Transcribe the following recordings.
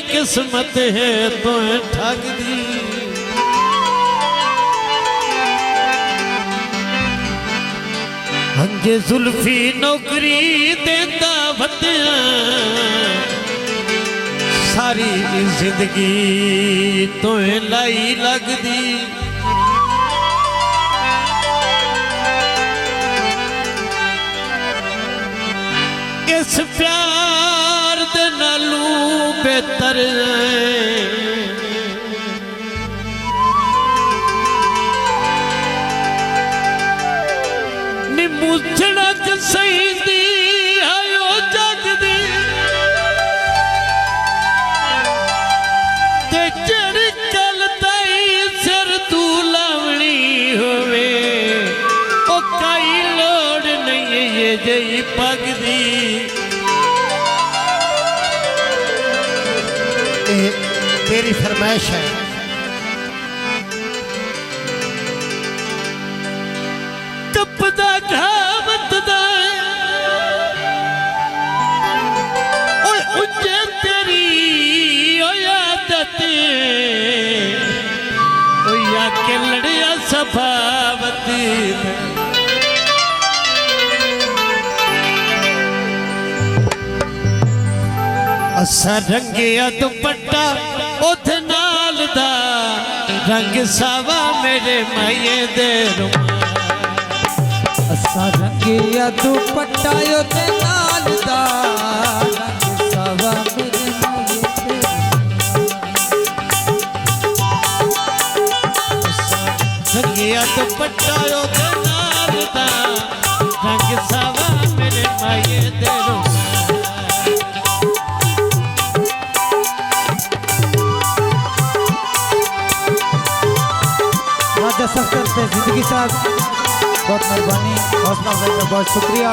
किस्मत है तो ठग दी। हंजे जुल्फी नौकरी देता वतिया सारी जिंदगी तो लाई लगदी। इस प्यार दे नालू बेहतर नी मुझड़क सही दी आयो जग दी ते जड़ी कल ताई सिर तू लावनी होवे ओ कई लोड़ नहीं ये जई पग दी। तेरी फरमाइश है। कपदा घावत उज्जे तेरी आदत या के लड़िया सफावत असा रंगिया दुपट्टा उथ नाल दा रंग सावा मेरे माये दे असा रंगिया दुपट्टा उथ नाल दा रंग सावा मेरे माये दे। रंगिया दुपट्टा उथ नाल दा रंग सावा मेरे माये दे। सख्तर से जिंदगी साहब बहुत मेहरबानी, हौसला अफजाई का बहुत शुक्रिया,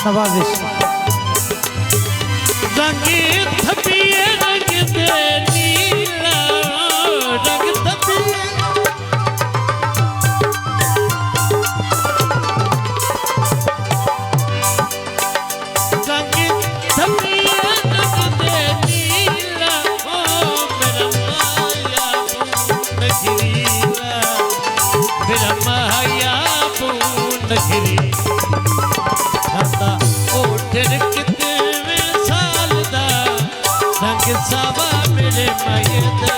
नवाजिश। रंग थपिए रंग दे नीला रंग थपिए रंग थपिए रंग दे नीला ओ मेरा माया नखरी नखरी दादा ओठर कितने साल दा रंग सावा मेरे माये दे।